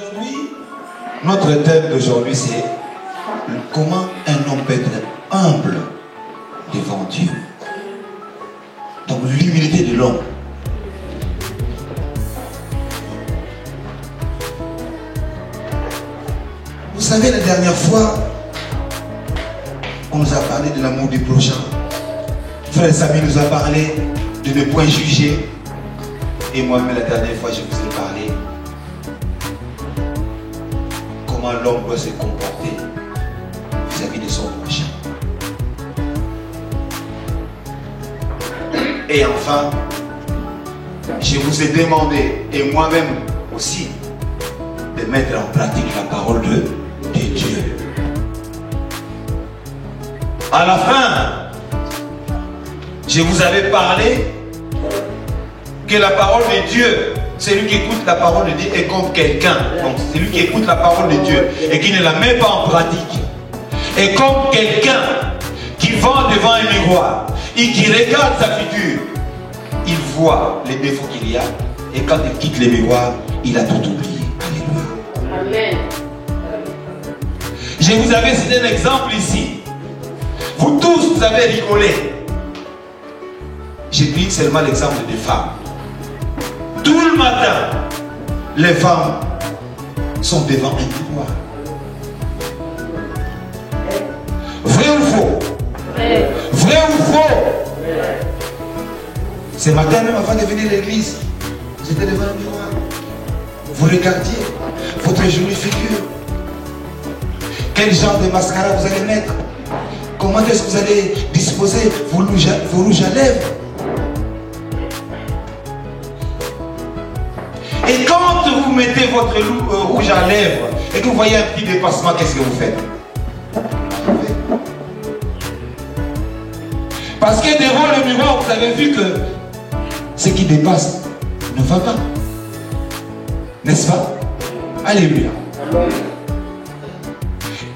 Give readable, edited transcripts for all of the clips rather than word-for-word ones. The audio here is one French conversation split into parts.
Aujourd'hui, notre thème d'aujourd'hui, c'est comment un homme peut être humble devant Dieu. Donc l'humilité de l'homme. Vous savez, la dernière fois, on nous a parlé de l'amour du prochain. Frère Samy nous a parlé de ne point juger. Et moi-même, la dernière fois, je vous ai parlé comment l'homme doit se comporter vis-à-vis de son prochain. Et enfin, je vous ai demandé, et moi-même aussi, de mettre en pratique la parole de Dieu. À la fin, je vous avais parlé que la parole de Dieu, celui qui écoute la parole de Dieu est comme quelqu'un. Donc celui qui écoute la parole de Dieu et qui ne la met pas en pratique est comme quelqu'un qui va devant un miroir et qui regarde sa figure. Il voit les défauts qu'il y a et quand il quitte le miroir, il a tout oublié. Alléluia. Amen. Je vous avais cité un exemple ici. Vous tous, vous avez rigolé. J'ai pris seulement l'exemple des femmes. Tout le matin, les femmes sont devant un miroir. Vrai ou faux? Vrai ou faux? Ce matin même avant de venir à l'église, j'étais devant un miroir. Vous regardiez votre jolie figure. Quel genre de mascara vous allez mettre? Comment est-ce que vous allez disposer vos rouges à lèvres? Et quand vous mettez votre rouge à lèvres et que vous voyez un petit dépassement, qu'est-ce que vous faites? Parce que devant le miroir, vous avez vu que ce qui dépasse ne va pas. N'est-ce pas? Alléluia.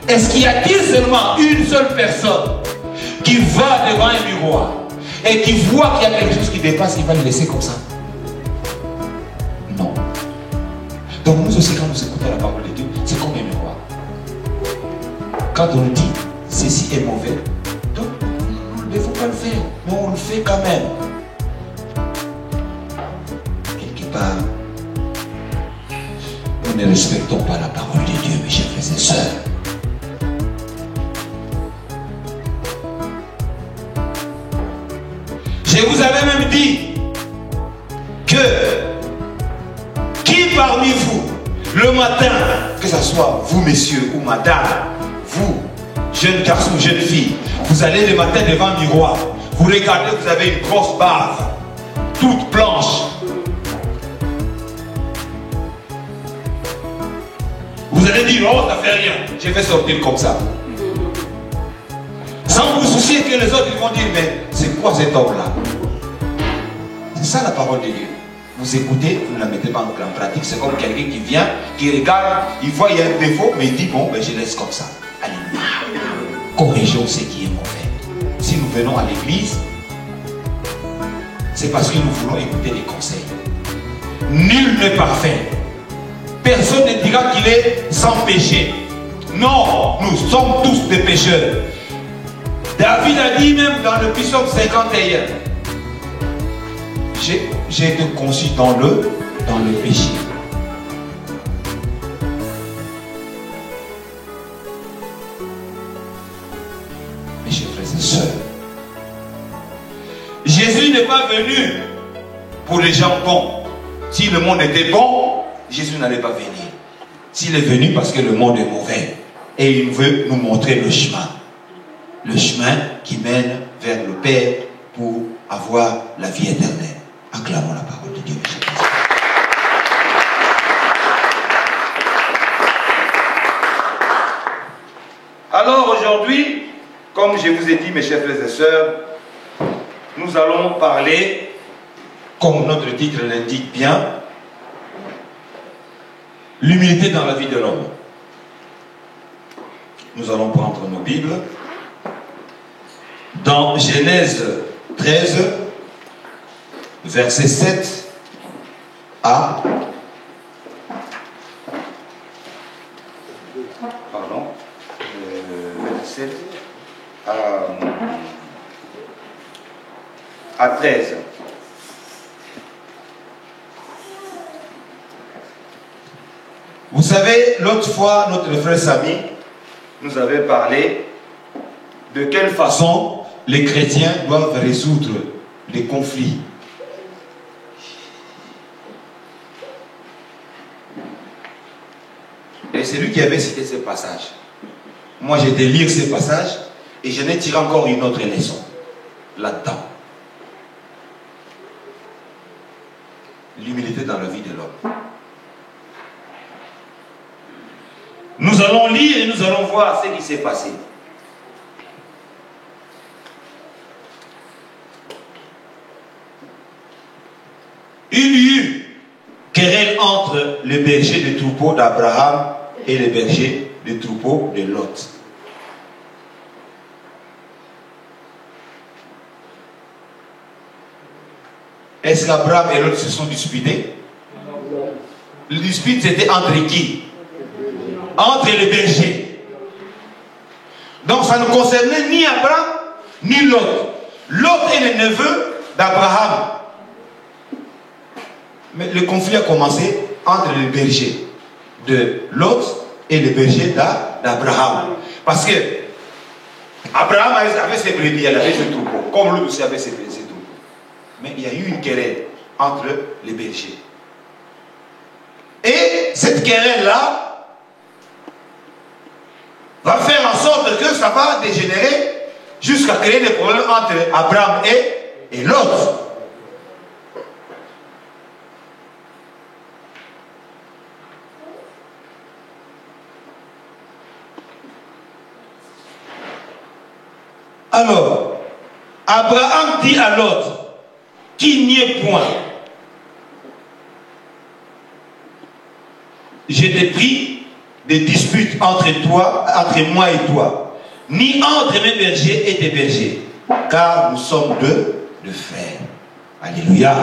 Est-ce qu'il y a-t-il seulement une seule personne qui va devant un miroir et qui voit qu'il y a quelque chose qui dépasse, il va le laisser comme ça? Non. Donc nous aussi, quand nous écoutons la parole de Dieu, c'est comme un miroir. Quand on dit ceci est mauvais, donc nous ne devons pas le faire, mais on le fait quand même. Quelque part, nous ne respectons pas la parole de Dieu, mes chers frères et sœurs. Je vous avais même dit que qui parmi vous, le matin, que ce soit vous messieurs ou madame, vous, jeunes garçons ou jeunes filles, vous allez le matin devant un miroir, vous regardez, vous avez une grosse barbe, toute blanche. Vous allez dire, oh, ça fait rien, je vais sortir comme ça. Sans vous soucier que les autres ils vont dire, mais c'est quoi cet homme-là? C'est ça la parole de Dieu. Vous écoutez, vous ne la mettez pas en pratique. C'est comme quelqu'un qui vient, qui regarde, il voit il y a un défaut, mais il dit, bon, ben, je laisse comme ça. Alléluia. Corrigeons ce qui est mauvais. Si nous venons à l'église, c'est parce que nous voulons écouter les conseils. Nul n'est parfait. Personne ne dira qu'il est sans péché. Non, nous sommes tous des pécheurs. David a dit même dans le psaume 51, j'ai été conçu dans le péché. Mes chers frères et sœurs, Jésus n'est pas venu pour les gens bons. Si le monde était bon, Jésus n'allait pas venir. S'il est venu parce que le monde est mauvais et il veut nous montrer le chemin. Le chemin qui mène vers le Père pour avoir la vie éternelle. Acclamons la parole de Dieu. Alors aujourd'hui, comme je vous ai dit, mes chers frères et sœurs, nous allons parler, comme notre titre l'indique bien, l'humilité dans la vie de l'homme. Nous allons prendre nos Bibles. Dans Genèse 13, verset 7 à 17 à 13. Vous savez, l'autre fois, notre frère Samy nous avait parlé de quelle façon les chrétiens doivent résoudre les conflits. Et c'est lui qui avait cité ce passage. Moi, j'ai été lire ce passage et j'en ai tiré encore une autre leçon là-dedans. L'humilité dans la vie de l'homme. Nous allons lire et nous allons voir ce qui s'est passé. Il y eut querelle entre les bergers de troupeaux d'Abraham et les bergers de troupeaux de Lot. Est-ce qu'Abraham et Lot se sont disputés? Le dispute c'était entre qui? Entre les bergers. Donc ça ne concernait ni Abraham ni Lot. Lot est le neveu d'Abraham. Mais le conflit a commencé entre les bergers de Lot et les bergers d'Abraham. Parce que Abraham avait ses brebis, il avait ses troupeaux, comme Lot aussi avait ses troupeaux. Mais il y a eu une querelle entre les bergers. Et cette querelle-là va faire en sorte que ça va dégénérer jusqu'à créer des problèmes entre Abraham et Lot. Alors, Abraham dit à Lot qu'il n'y ait point. Je t'ai pris des disputes entre moi et toi, ni entre mes bergers et tes bergers, car nous sommes deux frères. Alléluia.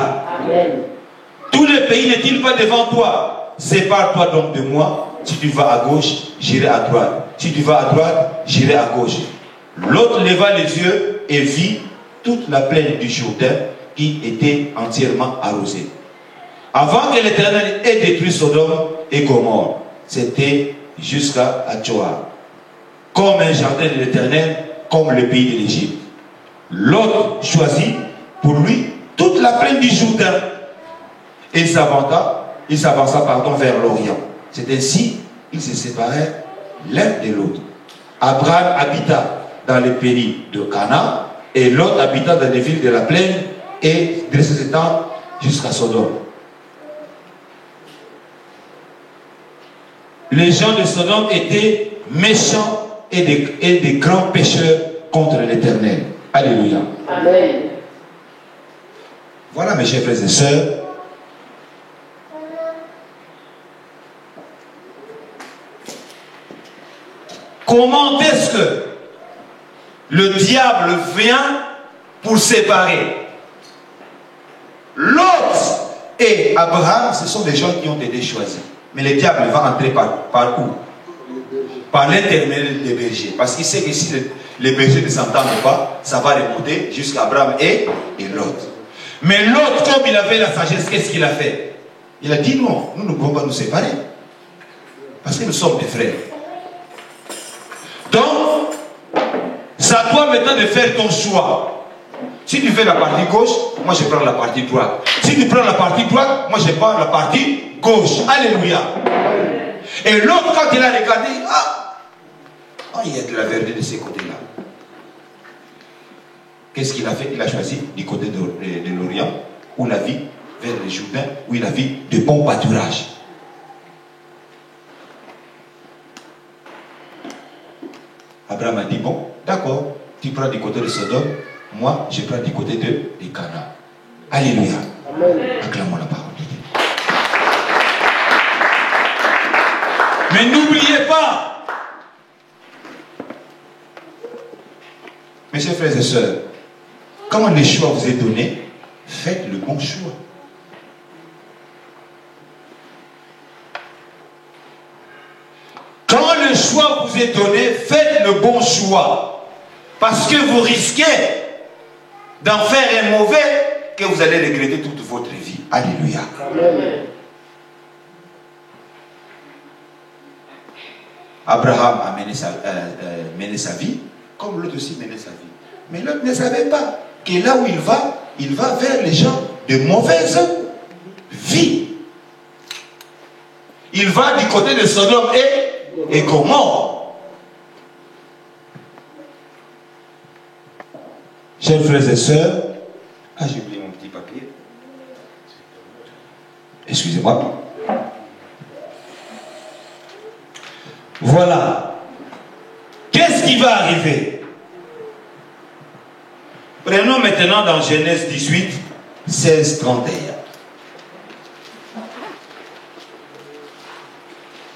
Amen. Tout le pays n'est-il pas devant toi? Sépare-toi donc de moi. Si tu vas à gauche, j'irai à droite. Si tu vas à droite, j'irai à gauche. L'autre leva les yeux et vit toute la plaine du Jourdain qui était entièrement arrosée. Avant que l'Éternel ait détruit Sodome et Gomorrhe, c'était jusqu'à Adjoa, comme un jardin de l'Éternel, comme le pays de l'Égypte. L'autre choisit pour lui toute la plaine du Jourdain et il s'avança vers l'Orient. C'est ainsi qu'ils se séparèrent l'un de l'autre. Abraham habita dans les pays de Canaan et Lot habita dans les villes de la plaine et dressait ses tentes jusqu'à Sodome. Les gens de Sodome étaient méchants et des grands pécheurs contre l'Éternel. Alléluia. Amen. Voilà mes chers frères et sœurs. Comment est-ce que le diable vient pour séparer? Lot et Abraham, ce sont des gens qui ont été choisis. Mais le diable va entrer par où? Par l'intermédiaire des bergers. Parce qu'il sait que si les bergers ne s'entendent pas, ça va remonter jusqu'à Abraham et Lot. Mais Lot, comme il avait la sagesse, qu'est-ce qu'il a fait? Il a dit non, nous ne pouvons pas nous séparer. Parce que nous sommes des frères. Donc, c'est à toi maintenant de faire ton choix. Si tu fais la partie gauche, moi je prends la partie droite. Si tu prends la partie droite, moi je prends la partie gauche. Alléluia. Et l'autre, quand il a regardé, il y a de la vérité de ces côtés-là. Qu'est-ce qu'il a fait? Il a choisi du côté de l'Orient, où la vie, vers le Jourdain, où il a vu de bons pâturages. Abraham a dit, bon, d'accord, tu prends du côté de Sodome, moi je prends du côté de Canaan. Alléluia. Acclamons la parole de Dieu. Mais n'oubliez pas, mes chers frères et sœurs, quand le choix vous est donné, faites le bon choix. Quand le choix vous est donné, faites le bon choix. choix. Parce que vous risquez d'en faire un mauvais que vous allez regretter toute votre vie. Alléluia. Amen. Abraham a mené sa vie, comme l'autre aussi menait sa vie. Mais l'autre ne savait pas que là où il va vers les gens de mauvaise vie. Il va du côté de Sodome et Gomorrhe. Chers frères et sœurs, j'ai oublié mon petit papier. Excusez-moi. Voilà. Qu'est-ce qui va arriver? Prenons maintenant dans Genèse 18, 16, 31.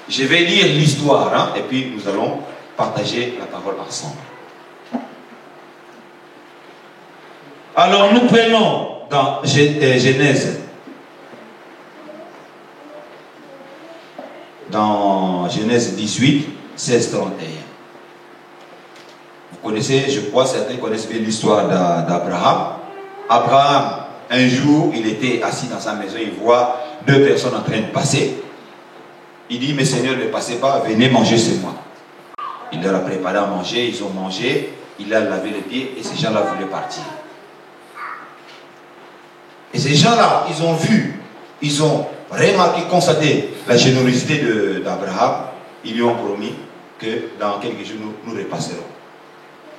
Je vais lire l'histoire, et puis nous allons partager la parole ensemble. Alors nous prenons dans Genèse. Dans Genèse 18, 16, 31. Vous connaissez, je crois, certains connaissent bien l'histoire d'Abraham. Abraham, un jour, il était assis dans sa maison, il voit deux personnes en train de passer. Il dit, mais Seigneur, ne passez pas, venez manger chez moi. Il leur a préparé à manger, ils ont mangé, il a lavé les pieds et ces gens-là voulaient partir. Et ces gens-là, ils ont vu, ils ont remarqué, constaté la générosité d'Abraham. Ils lui ont promis que dans quelques jours, nous repasserons.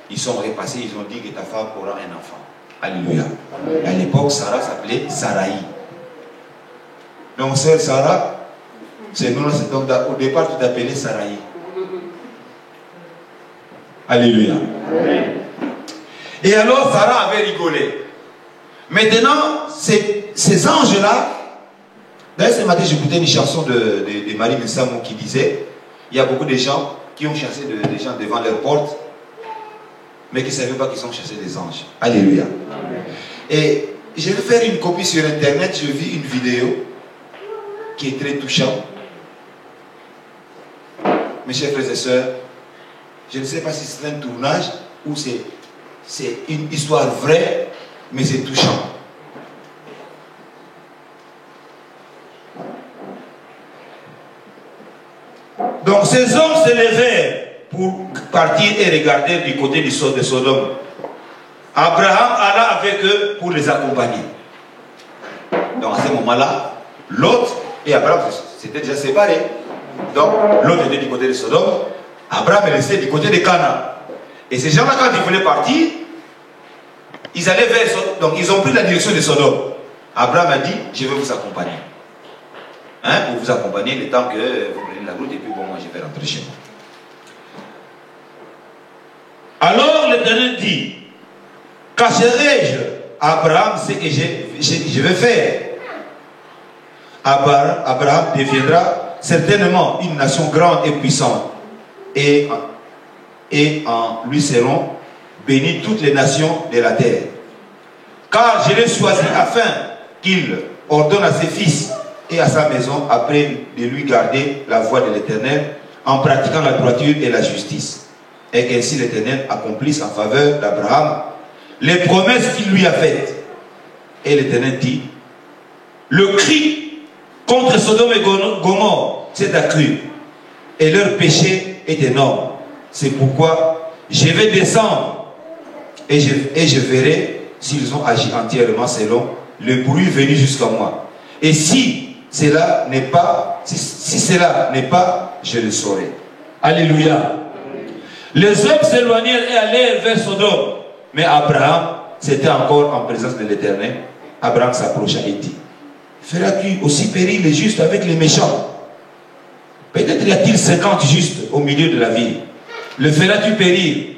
Ils sont repassés, ils ont dit que ta femme aura un enfant. Alléluia. À l'époque, Sarah s'appelait Sarai. Donc, sœur Sarah, c'est nous, donc au départ, tu t'appelais Sarai. Alléluia. Et alors, Sarah avait rigolé. Maintenant, ces anges-là, d'ailleurs, ce matin, j'écoutais une chanson de Marie Messamo qui disait, il y a beaucoup de gens qui ont chassé des gens devant leur porte, mais qui ne savaient pas qu'ils ont chassé des anges. Alléluia. Amen. Et je vais faire une copie sur Internet, je vis une vidéo qui est très touchante. Mes chers frères et sœurs, je ne sais pas si c'est un tournage ou c'est une histoire vraie, mais c'est touchant. Donc ces hommes se levèrent pour partir et regarder du côté de Sodome. Abraham alla avec eux pour les accompagner. Donc à ce moment-là, Lot et Abraham s'étaient déjà séparés. Donc Lot était du côté de Sodome, Abraham est resté du côté de Canaan. Et ces gens-là, quand ils voulaient partir, ils allaient vers Sodome. Donc ils ont pris la direction de Sodome. Abraham a dit, je vais vous accompagner. Pour vous accompagner le temps que vous prenez la route et puis bon, moi je vais rentrer chez moi. Alors l'Éternel dit, cacherai-je à Abraham ce que je vais faire? Abraham deviendra certainement une nation grande et puissante, et en lui seront bénies toutes les nations de la terre. Car je l'ai choisi afin qu'il ordonne à ses fils et à sa maison après de lui garder la voie de l'Éternel en pratiquant la droiture et la justice, et qu'ainsi l'Éternel accomplisse en faveur d'Abraham les promesses qu'il lui a faites. Et l'Éternel dit, le cri contre Sodome et Gomorrhe s'est accru et leur péché est énorme. C'est pourquoi je vais descendre et je verrai s'ils ont agi entièrement selon le bruit venu jusqu'à moi. Et si cela n'est pas, je le saurai. Alléluia. Les hommes s'éloignèrent et allèrent vers Sodome. Mais Abraham, c'était encore en présence de l'Éternel. Abraham s'approcha et dit, feras-tu aussi périr les justes avec les méchants? Peut-être y a-t-il 50 justes au milieu de la ville. Le feras-tu périr?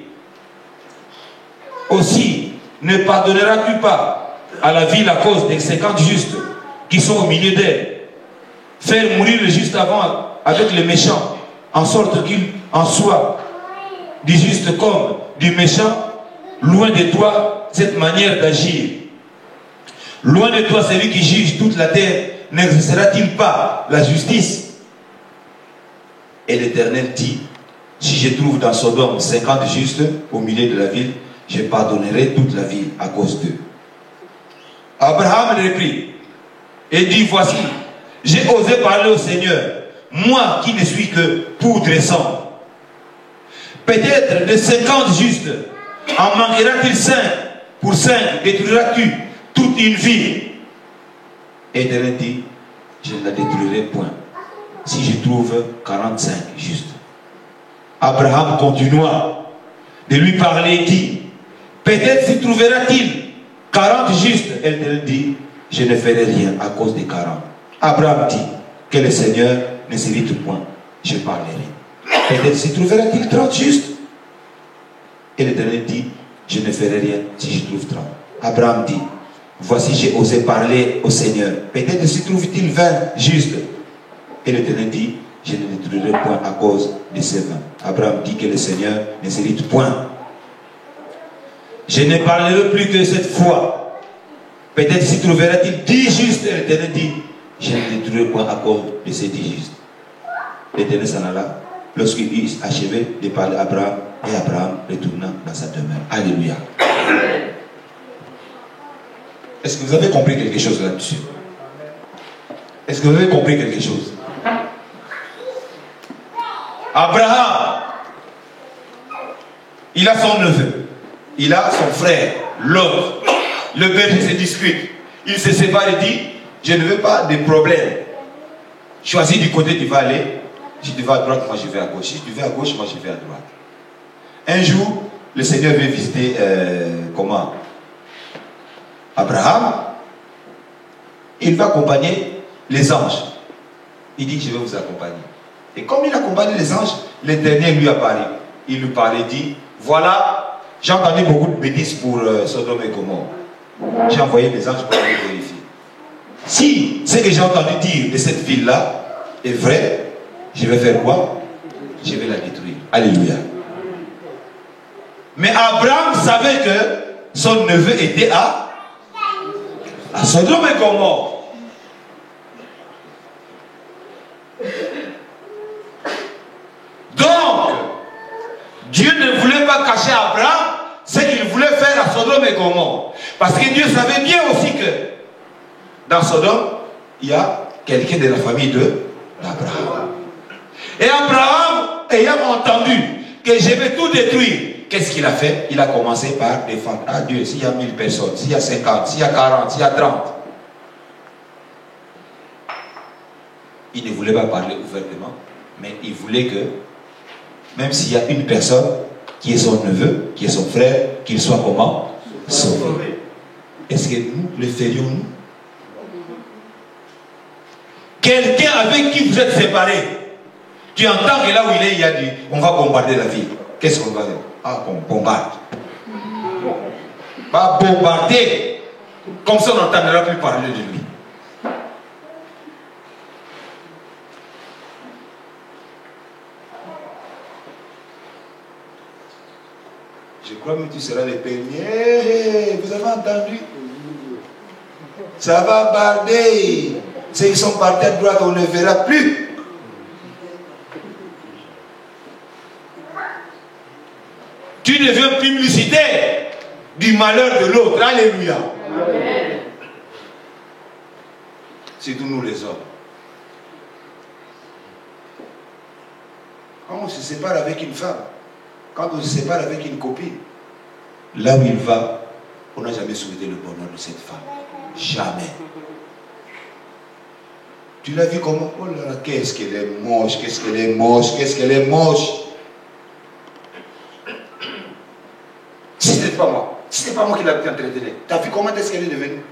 Aussi, ne pardonneras-tu pas à la ville à cause des 50 justes qui sont au milieu d'elle? Faire mourir le juste avant avec les méchants, en sorte qu'il en soit du juste comme du méchant. Loin de toi cette manière d'agir. Loin de toi celui qui juge toute la terre. N'exercera-t-il pas la justice? Et l'Éternel dit, si je trouve dans Sodome 50 justes au milieu de la ville, je pardonnerai toute la ville à cause d'eux. Abraham reprit et dit, voici, j'ai osé parler au Seigneur, moi qui ne suis que poudre et sang. Peut-être de 50 justes, en manquera-t-il 5 pour 5, détruiras-tu toute une ville? Et Éternel dit, je ne la détruirai point, si je trouve 45 justes. Abraham continua de lui parler et dit, peut-être s'y trouvera-t-il 40 justes. Elle dit, je ne ferai rien à cause des 40. Abraham dit, que le Seigneur ne s'irrite point, je parlerai. Peut-être s'y trouvera-t-il 30 justes. Et l'Éternel dit, je ne ferai rien si je trouve 30. Abraham dit, voici j'ai osé parler au Seigneur. Peut-être s'y trouve-t-il 20 justes. Et l'Éternel dit, je ne détruirai point à cause de ces 20. Abraham dit que le Seigneur ne s'irrite point. Je ne parlerai plus que cette fois. Peut-être s'y trouvera-t-il 10 justes. Et l'Éternel dit, je ne détruirai point à cause de ces 10 justes. L'Éternel s'en alla. Lorsqu'il eut achevé de parler à Abraham, et Abraham retourna dans sa demeure. Alléluia. Est-ce que vous avez compris quelque chose là-dessus? Est-ce que vous avez compris quelque chose? Abraham, il a son neveu, il a son frère, l'autre. Le berger se dispute. Il se sépare et dit, je ne veux pas de problème. Choisis du côté où tu vas aller. Si tu vas à droite, moi je vais à gauche. Si tu vas à gauche, moi je vais à droite. Un jour, le Seigneur vient visiter Abraham. Il va accompagner les anges. Il dit, je vais vous accompagner. Et comme il accompagne les anges, l'Éternel lui apparaît. Il lui parlait, dit, voilà, j'ai entendu beaucoup de bêtises pour Sodome et Gomorrhe. J'ai envoyé des anges pour aller vérifier. Si ce que j'ai entendu dire de cette ville-là est vrai, je vais faire quoi? Je vais la détruire. Alléluia. Mais Abraham savait que son neveu était à Sodome et Gomorrhe. Donc, Dieu ne voulait pas cacher à Abraham ce qu'il voulait faire à Sodome et Gomorrhe. Parce que Dieu savait bien aussi que dans Sodome, il y a quelqu'un de la famille d'Abraham. Et Abraham, ayant entendu que je vais tout détruire, qu'est-ce qu'il a fait? Il a commencé par défendre. Ah Dieu, s'il y a 1000 personnes, s'il y a 50, s'il y a 40, s'il y a 30. Il ne voulait pas parler ouvertement, mais il voulait que, même s'il y a une personne qui est son neveu, qui est son frère, qu'il soit comment? Sauvé. Est-ce que nous le ferions-nous? Quelqu'un avec qui vous êtes séparés, tu entends que là où il est, il a dit, on va bombarder la ville. Qu'est-ce qu'on va faire? Ah, on bombarde. Va bombarder. Comme ça, on n'entendra plus parler de lui. Je crois que tu seras le premier. Vous avez entendu? Ça va bombarder. Ceux qui sont partis à droite, on ne verra plus. Tu deviens publicitaire du malheur de l'autre. Alléluia. Amen. C'est nous les hommes. Quand on se sépare avec une femme, quand on se sépare avec une copine, là où il va, on n'a jamais souhaité le bonheur de cette femme. Jamais. Tu l'as vu comment? Oh là là, qu'est-ce qu'elle est moche, qu'est-ce qu'elle est moche, qu'est-ce qu'elle est moche. Si ce n'était pas moi, si ce n'était pas moi qui l'avais entretenue, tu as vu comment est-ce qu'elle est devenue?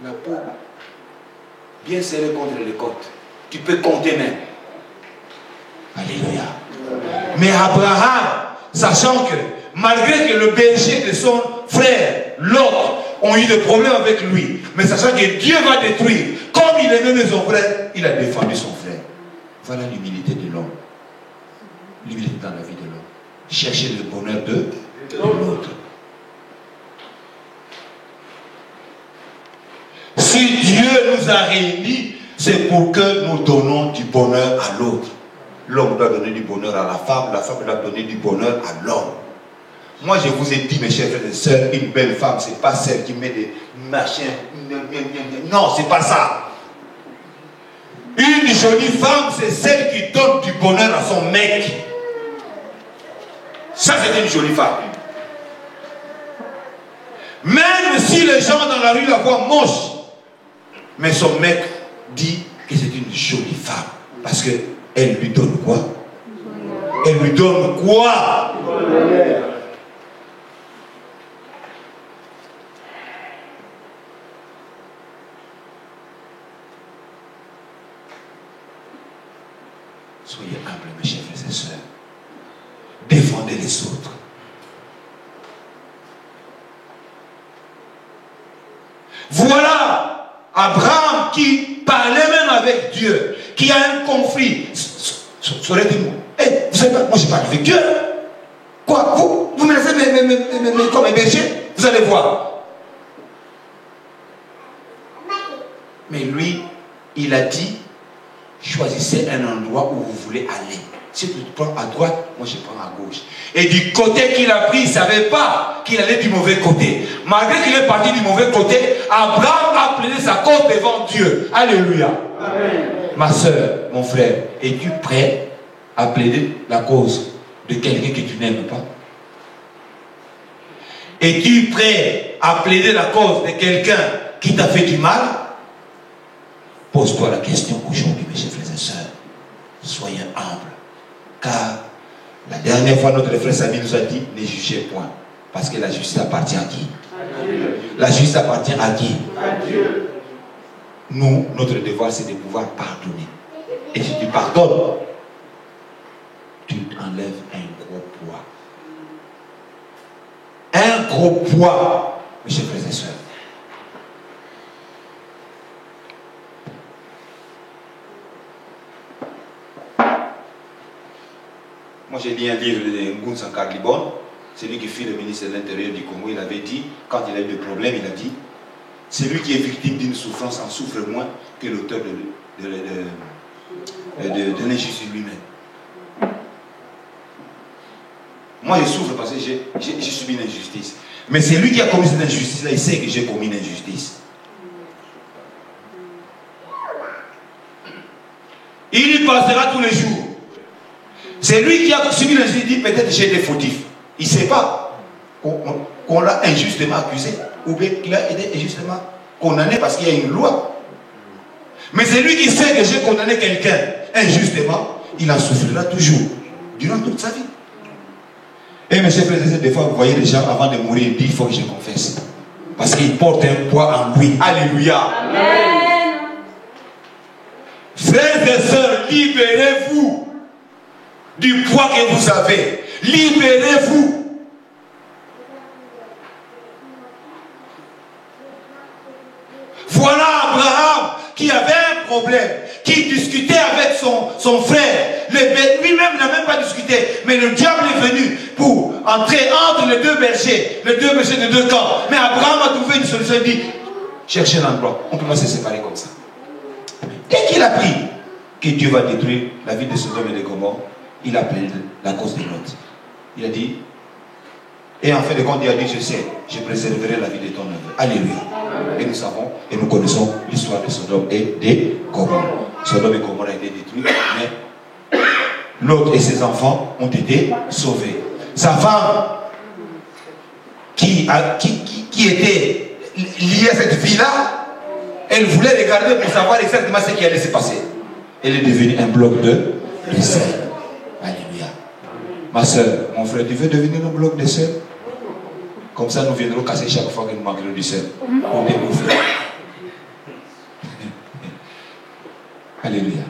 La peau, bien serrée contre les côtes. Tu peux compter même. Alléluia. Mais Abraham, sachant que malgré que le berger de son frère, l'autre, ont eu des problèmes avec lui, mais sachant que Dieu va détruire, comme il aimait son frère, il a défendu son frère. Voilà l'humilité de l'homme. L'humilité dans la vie de l'homme. Chercher le bonheur de l'autre. Si Dieu nous a réunis, c'est pour que nous donnons du bonheur à l'autre. L'homme doit donner du bonheur à la femme doit donner du bonheur à l'homme. Moi, je vous ai dit, mes chers frères et sœurs, une belle femme, c'est pas celle qui met des machins. Non, c'est pas ça. Une jolie femme, c'est celle qui donne du bonheur à son mec. Ça, c'est une jolie femme. Même si les gens dans la rue la voient moche, mais son mec dit que c'est une jolie femme. Parce qu'elle lui donne quoi? Elle lui donne quoi? Soyez humbles, mes chers frères et sœurs. Défendez les autres. Voilà Abraham qui parlait même avec Dieu, qui a un conflit. Saurait-il, vous savez pas, moi je parle avec Dieu. Quoi? Vous me laissez comme un berger? Vous allez voir. Mais lui, il a dit, choisissez un endroit où vous voulez aller. Si tu prends à droite, moi je prends à gauche. Et du côté qu'il a pris, il ne savait pas qu'il allait du mauvais côté. Malgré qu'il est parti du mauvais côté, Abraham a plaidé sa cause devant Dieu. Alléluia. Amen. Ma soeur, mon frère, es-tu prêt à plaider la cause de quelqu'un que tu n'aimes pas? Es-tu prêt à plaider la cause de quelqu'un qui t'a fait du mal? Pose-toi la question aujourd'hui, mes chers frères et sœurs. Soyez humbles. Car la dernière fois, notre frère Samy nous a dit, ne jugez point. Parce que la justice appartient à qui? À Dieu. La justice appartient à qui? À Dieu. Nous, notre devoir, c'est de pouvoir pardonner. Et si tu pardonnes, tu enlèves un gros poids. Un gros poids, mes chers frères et sœurs. Moi, j'ai lu un livre de Nguyen Sankar Libon, c'est lui qui fut le ministre de l'Intérieur du Congo. Il avait dit, quand il a eu des problèmes, il a dit, celui qui est victime d'une souffrance en souffre moins que l'auteur de l'injustice lui-même. Moi, je souffre parce que j'ai subi une injustice. Mais c'est lui qui a commis cette injustice-là, il sait que j'ai commis une injustice. Il y passera tous les jours. C'est lui qui a subi l'injustice, il dit peut-être j'ai été fautif. Il ne sait pas qu'on l'a injustement accusé ou bien qu'il a été injustement condamné parce qu'il y a une loi. Mais c'est lui qui sait que j'ai condamné quelqu'un injustement, il en souffrira toujours, durant toute sa vie. Et mes chers frères et sœurs, des fois vous voyez les gens avant de mourir, ils disent il faut que je confesse. Parce qu'il porte un poids en lui. Alléluia. Amen. Frères et sœurs, libérez-vous du poids que vous avez. Libérez-vous. Voilà Abraham qui avait un problème, qui discutait avec son frère. Lui-même n'a même pas discuté, mais le diable est venu pour entrer entre les deux bergers de deux camps. Mais Abraham a trouvé une solution, il dit, cherchez un endroit, on peut pas se séparer comme ça. Dès qu'il a pris que Dieu va détruire la vie de Sodome et de Gomorrhe, il a plaidé la cause de Lot. Il a dit, et en fait de compte, il a dit, je sais, je préserverai la vie de ton neveu. Alléluia. Et nous savons, et nous connaissons l'histoire de Sodome et de Gomorrhe. Sodome et Gomorrhe a été détruit, mais Lot et ses enfants ont été sauvés. Sa femme, qui était liée à cette vie-là, elle voulait regarder pour savoir exactement ce qui allait se passer. Elle est devenue un bloc de sel. Alléluia. Ma soeur, mon frère, tu veux devenir un bloc de sel? Comme ça, nous viendrons casser chaque fois que nous manquerons du sel. Pour découvrir. Alléluia.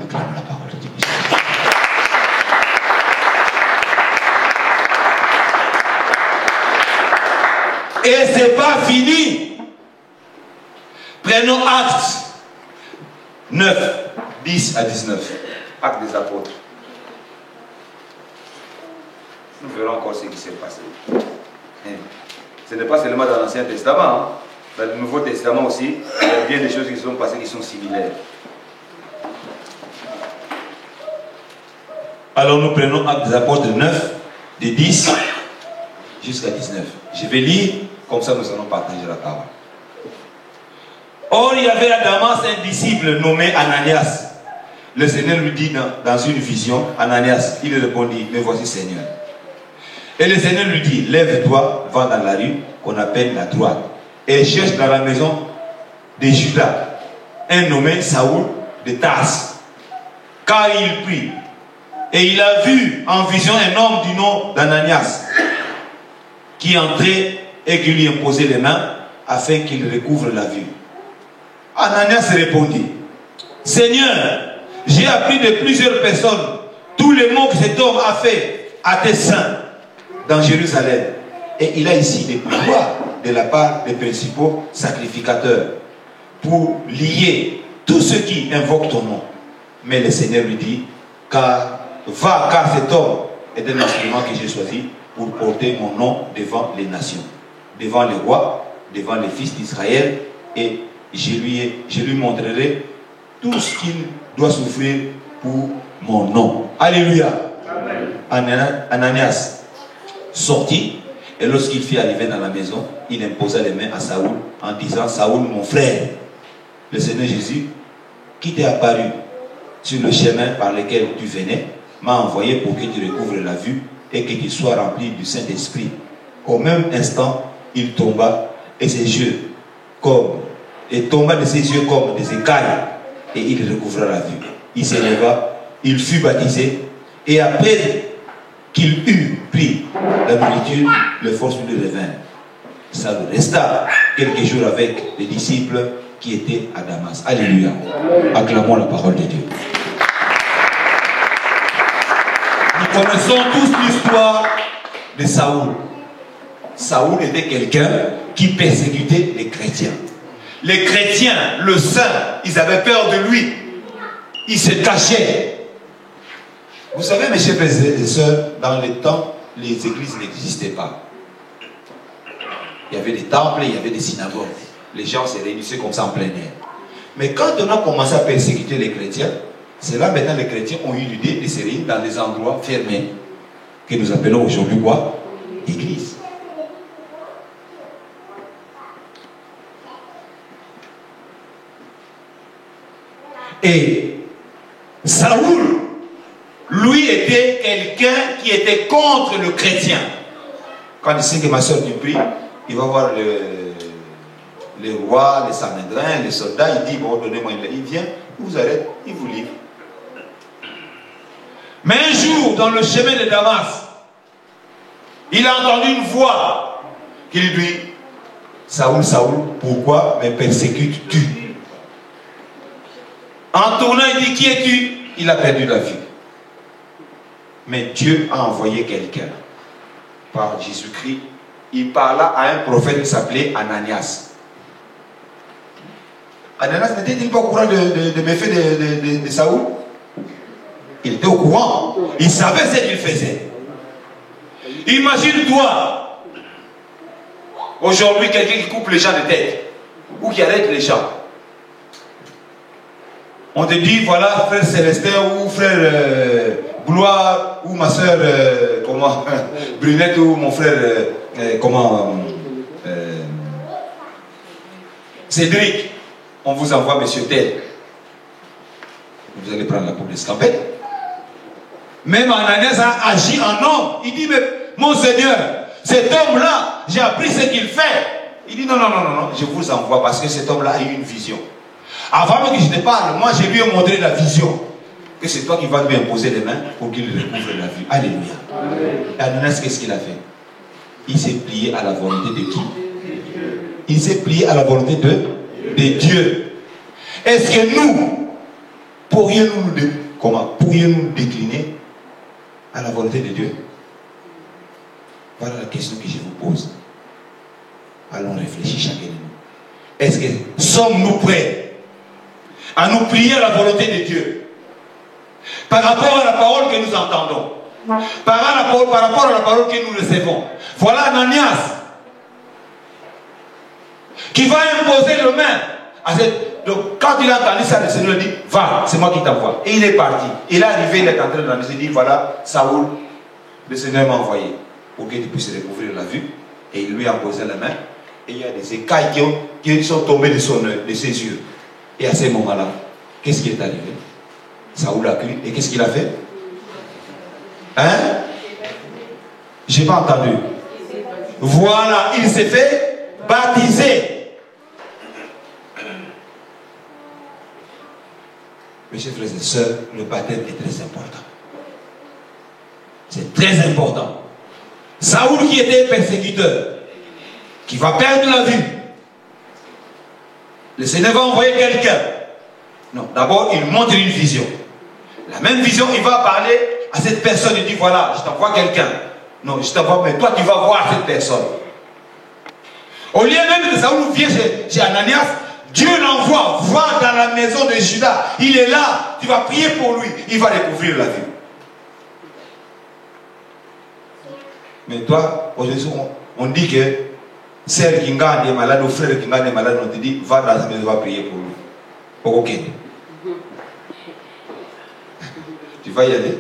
Acclame la parole de Dieu. Et c'est pas fini. Prenons Actes 9, 10 à 19. Actes des apôtres. Nous verrons encore ce qui s'est passé. Ce n'est pas seulement dans l'Ancien Testament. Hein. Dans le Nouveau Testament aussi, il y a bien des choses qui sont passées qui sont similaires. Alors nous prenons Actes des Apôtres 9, de 10 jusqu'à 19. Je vais lire, comme ça nous allons partager la parole. Or, il y avait à Damas un disciple nommé Ananias. Le Seigneur lui dit dans une vision, Ananias, il répondit, me voici Seigneur. Et le Seigneur lui dit, lève-toi, va dans la rue qu'on appelle la droite, et cherche dans la maison de Judas un nommé Saoul de Tarse. Car il prie. Et il a vu en vision un homme du nom d'Ananias qui entrait et qui lui imposait les mains afin qu'il recouvre la vue. Ananias répondit, Seigneur, j'ai appris de plusieurs personnes tous les maux que cet homme a fait à tes saints dans Jérusalem. Et il a ici des pouvoirs de la part des principaux sacrificateurs pour lier tous ceux qui invoquent ton nom. Mais le Seigneur lui dit, car cet homme est un instrument que j'ai choisi pour porter mon nom devant les nations, devant les rois, devant les fils d'Israël, et je lui montrerai tout ce qu'il doit souffrir pour mon nom. Alléluia. Ananias sortit, et lorsqu'il fut arrivé dans la maison, il imposa les mains à Saoul en disant, Saoul, mon frère, le Seigneur Jésus, qui t'est apparu sur le chemin par lequel tu venais, m'a envoyé pour que tu recouvres la vue et que tu sois rempli du Saint-Esprit. Au même instant, il tomba et ses yeux tomba de ses yeux comme des écailles, et il recouvra la vue. Il s'éleva, il fut baptisé, et après qu'il eut pris la nourriture, les forces lui revinrent. Ça resta quelques jours avec les disciples qui étaient à Damas. Alléluia. Acclamons la parole de Dieu. Nous connaissons tous l'histoire de Saoul. Saoul était quelqu'un qui persécutait les chrétiens. Les chrétiens, le saint, ils avaient peur de lui. Ils se cachaient. Vous savez, mes chers frères et sœurs, dans les temps, les églises n'existaient pas. Il y avait des temples, il y avait des synagogues. Les gens se réunissaient comme ça en plein air. Mais quand on a commencé à persécuter les chrétiens, c'est là maintenant les chrétiens ont eu l'idée de se réunir dans des endroits fermés, que nous appelons aujourd'hui quoi? Église. Et Saoul, lui, était quelqu'un qui était contre le chrétien. Quand il sait que ma soeur du prie, il va voir les rois, les Sanhédrins, les soldats, il dit, bon, donnez-moi une lettre. Il vient, il vous arrête, il vous livre. Mais un jour, dans le chemin de Damas, il a entendu une voix qui lui dit, Saoul, Saoul, pourquoi me persécutes-tu? En tournant, il dit, qui es-tu? Il a perdu la vue. Mais Dieu a envoyé quelqu'un par Jésus-Christ. Il parla à un prophète qui s'appelait Ananias. Ananias n'était-il pas au courant des méfaits de Saoul? Il était au courant. Il savait ce qu'il faisait. Imagine-toi, aujourd'hui, quelqu'un qui coupe les gens de tête ou qui arrête les gens. On te dit, voilà, frère Célestin ou frère Gloire ou ma soeur Brunette ou mon frère Cédric, on vous envoie monsieur tel. Vous allez prendre la peau d'escampette. Même Ananias a agi en homme. Il dit, mais mon Seigneur, cet homme-là, j'ai appris ce qu'il fait. Il dit, non, non, non, non, je vous envoie parce que cet homme-là a eu une vision. Avant même que je te parle, moi je lui ai montré la vision. Que c'est toi qui vas lui imposer les mains pour qu'il recouvre la vue. Alléluia. Et Ananias, qu'est-ce qu'il a fait? Il s'est plié à la volonté de qui? Il s'est plié à la volonté de Dieu. Est-ce que nous pourrions-nous décliner à la volonté de Dieu? Voilà la question que je vous pose. Allons réfléchir chacun de nous. Est-ce que sommes-nous prêts à nous plier à la volonté de Dieu par rapport à la parole que nous entendons, par rapport à la parole que nous recevons? Voilà Ananias qui va imposer le main à cette... Donc quand il a entendu ça, le Seigneur dit, va, c'est moi qui t'envoie. Et il est parti. Il est arrivé, il est entré dans la maison, il dit, voilà, Saoul, le Seigneur m'a envoyé pour que tu puisses recouvrir la vue. Et il lui a posé la main. Et il y a des écailles qui sont tombées de ses yeux. Et à ce moment-là, qu'est-ce qui est arrivé? Saoul a crié. Et qu'est-ce qu'il a fait? Hein? J'ai pas entendu. Voilà, il s'est fait baptiser. Mes chers frères et sœurs, le baptême est très important. C'est très important. Saoul qui était persécuteur, qui va perdre la vue. Le Seigneur va envoyer quelqu'un. Non, d'abord il montre une vision. La même vision, il va parler à cette personne. Il dit, voilà, je t'envoie quelqu'un. Non, je t'envoie, mais toi tu vas voir cette personne. Au lieu même que Saoul vienne chez Ananias, Dieu l'envoie, va dans la maison de Judas. Il est là, tu vas prier pour lui. Il va découvrir la vue. Mais toi, aujourd'hui, on dit que celle qui gagne est malade, ou frère qui gagne est malade, on te dit, va dans la maison, va prier pour lui. Ok. Tu vas y aller.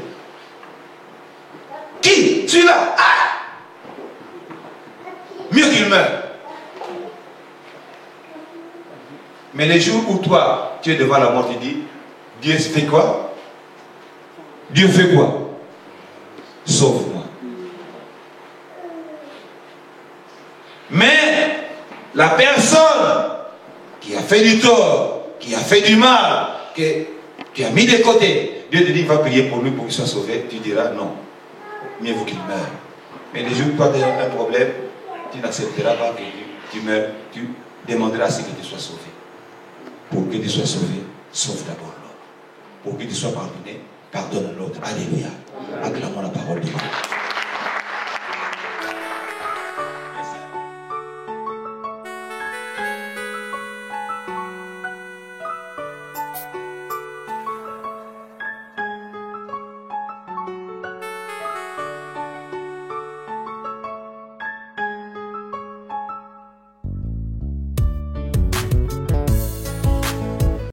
Qui? Celui-là. Ah! Mieux qu'il meure. Mais les jours où toi, tu es devant la mort, tu dis, Dieu fait quoi? Dieu fait quoi? Sauve-moi. Mais la personne qui a fait du tort, qui a fait du mal, que tu as mis de côté, Dieu te dit, va prier pour lui pour qu'il soit sauvé. Tu diras non. Mieux vaut qu'il meure. Mais les jours où toi tu as un problème, tu n'accepteras pas que tu meurs. Tu demanderas à ce que tu sois sauvé. Pour que tu sois sauvé, sauve d'abord l'autre. Pour que tu sois pardonné, pardonne l'autre. Alléluia. Acclamons la parole de Dieu.